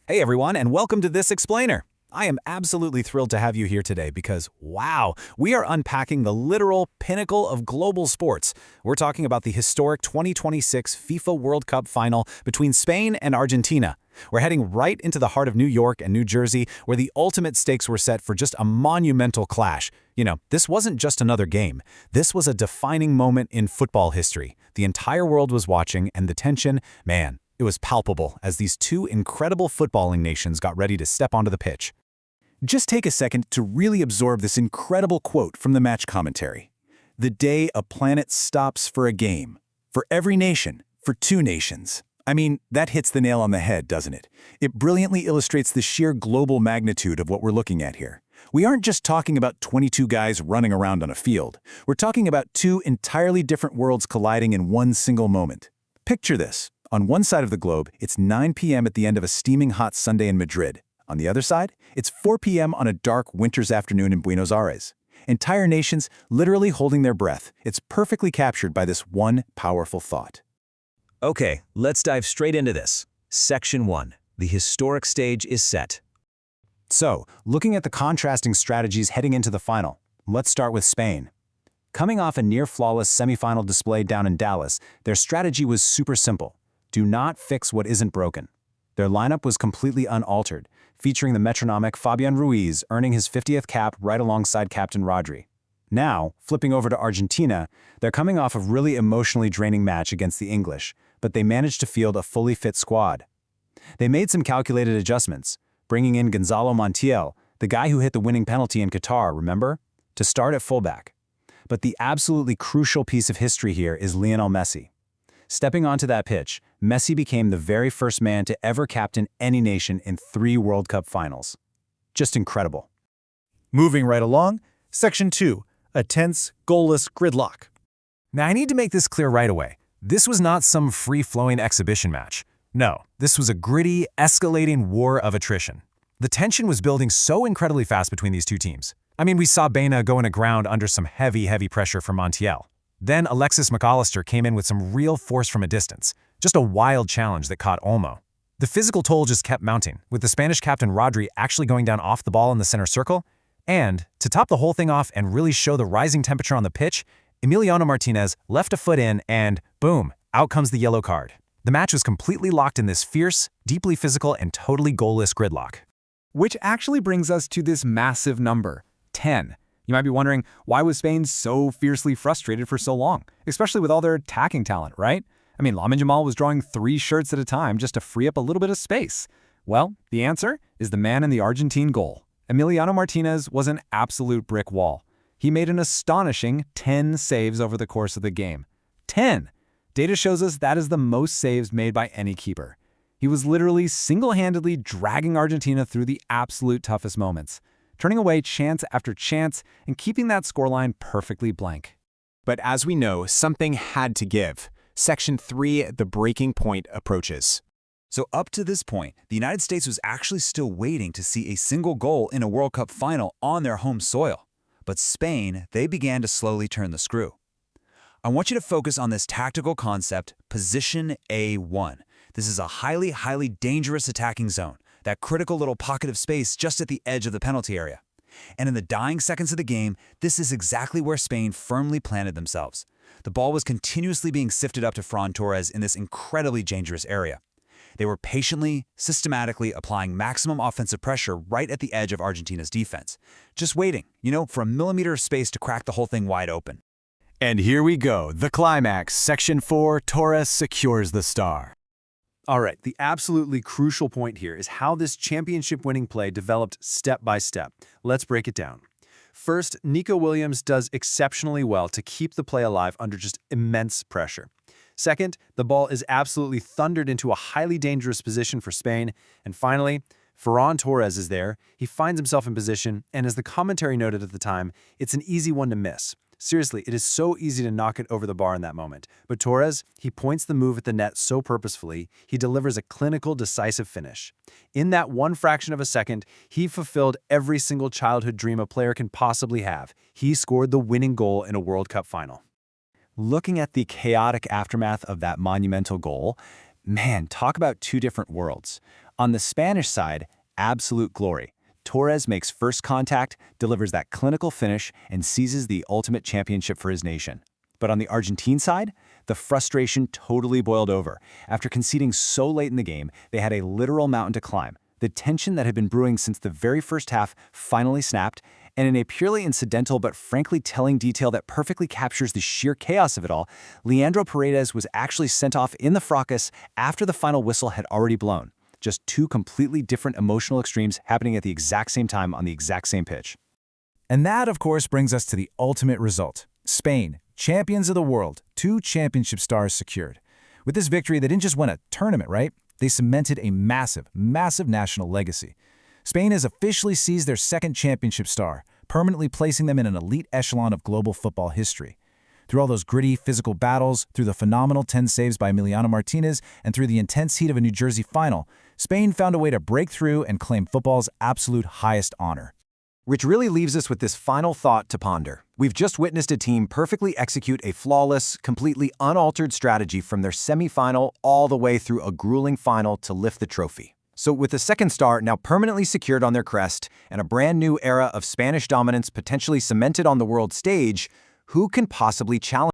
Hey everyone, and welcome to This Explainer. I am absolutely thrilled to have you here today because, wow, we are unpacking the literal pinnacle of global sports. We're talking about the historic 2026 FIFA World Cup Final between Spain and Argentina. We're heading right into the heart of New York and New Jersey, where the ultimate stakes were set for just a monumental clash. This wasn't just another game. This was a defining moment in football history. The entire world was watching, and the tension, man, it was palpable as these two incredible footballing nations got ready to step onto the pitch. Just take a second to really absorb this incredible quote from the match commentary. "The day a planet stops for a game. For every nation. For two nations." I mean, that hits the nail on the head, doesn't it? It brilliantly illustrates the sheer global magnitude of what we're looking at here. We aren't just talking about 22 guys running around on a field. We're talking about two entirely different worlds colliding in one single moment. Picture this. On one side of the globe, it's 9 p.m. at the end of a steaming hot Sunday in Madrid. On the other side, it's 4 p.m. on a dark winter's afternoon in Buenos Aires. Entire nations literally holding their breath. It's perfectly captured by this one powerful thought. Okay, let's dive straight into this. Section 1. The historic stage is set. So, looking at the contrasting strategies heading into the final, let's start with Spain. Coming off a near-flawless semifinal display down in Dallas, their strategy was super simple. Do not fix what isn't broken. Their lineup was completely unaltered, featuring the metronomic Fabian Ruiz earning his 50th cap right alongside Captain Rodri. Now, flipping over to Argentina, they're coming off a really emotionally draining match against the English, but they managed to field a fully fit squad. They made some calculated adjustments, bringing in Gonzalo Montiel, the guy who hit the winning penalty in Qatar, remember? To start at fullback. But the absolutely crucial piece of history here is Lionel Messi. Stepping onto that pitch, Messi became the very first man to ever captain any nation in 3 World Cup finals. Just incredible. Moving right along, Section 2, a tense, goalless gridlock. Now I need to make this clear right away. This was not some free-flowing exhibition match. No, this was a gritty, escalating war of attrition. The tension was building so incredibly fast between these two teams. I mean, we saw Baena going aground under some heavy pressure from Montiel. Then Alexis McAllister came in with some real force from a distance. Just a wild challenge that caught Olmo. The physical toll just kept mounting, with the Spanish captain Rodri actually going down off the ball in the center circle. And, to top the whole thing off and really show the rising temperature on the pitch, Emiliano Martinez left a foot in and, boom, out comes the yellow card. The match was completely locked in this fierce, deeply physical, and totally goalless gridlock. Which actually brings us to this massive number, 10. You might be wondering, why was Spain so fiercely frustrated for so long, especially with all their attacking talent, right? I mean, Lamine Yamal was drawing 3 shirts at a time just to free up a little bit of space. Well, the answer is the man in the Argentine goal. Emiliano Martinez was an absolute brick wall. He made an astonishing 10 saves over the course of the game. 10! Data shows us that is the most saves made by any keeper. He was literally single-handedly dragging Argentina through the absolute toughest moments, turning away chance after chance and keeping that scoreline perfectly blank. But as we know, something had to give. Section 3, the breaking point approaches. So up to this point, the United States was actually still waiting to see a single goal in a World Cup final on their home soil. But Spain, they began to slowly turn the screw. I want you to focus on this tactical concept, Position A1. This is a highly dangerous attacking zone, that critical little pocket of space just at the edge of the penalty area. And in the dying seconds of the game, this is exactly where Spain firmly planted themselves. The ball was continuously being sifted up to Ferran Torres in this incredibly dangerous area. They were patiently, systematically applying maximum offensive pressure right at the edge of Argentina's defense. Just waiting, for a millimeter of space to crack the whole thing wide open. And here we go, the climax. Section 4, Torres secures the star. All right, the absolutely crucial point here is how this championship-winning play developed step by step. Let's break it down. First, Nico Williams does exceptionally well to keep the play alive under just immense pressure. Second, the ball is absolutely thundered into a highly dangerous position for Spain. And finally, Ferran Torres is there. He finds himself in position, and as the commentary noted at the time, it's an easy one to miss. Seriously, it is so easy to knock it over the bar in that moment. But Torres, he points the move at the net so purposefully, he delivers a clinical, decisive finish. In that one fraction of a second, he fulfilled every single childhood dream a player can possibly have. He scored the winning goal in a World Cup final. Looking at the chaotic aftermath of that monumental goal, man, talk about two different worlds. On the Spanish side, absolute glory. Torres makes first contact, delivers that clinical finish, and seizes the ultimate championship for his nation. But on the Argentine side, the frustration totally boiled over. After conceding so late in the game, they had a literal mountain to climb. The tension that had been brewing since the very first half finally snapped, and in a purely incidental but frankly telling detail that perfectly captures the sheer chaos of it all, Leandro Paredes was actually sent off in the fracas after the final whistle had already blown. Just two completely different emotional extremes happening at the exact same time on the exact same pitch. And that, of course, brings us to the ultimate result. Spain, champions of the world, 2 championship stars secured. With this victory, they didn't just win a tournament, right? They cemented a massive, massive national legacy. Spain has officially seized their 2nd championship star, permanently placing them in an elite echelon of global football history. Through all those gritty, physical battles, through the phenomenal 10 saves by Emiliano Martinez, and through the intense heat of a New Jersey final, Spain found a way to break through and claim football's absolute highest honor. Which really leaves us with this final thought to ponder. We've just witnessed a team perfectly execute a flawless, completely unaltered strategy from their semifinal all the way through a grueling final to lift the trophy. So with the 2nd star now permanently secured on their crest and a brand new era of Spanish dominance potentially cemented on the world stage, who can possibly challenge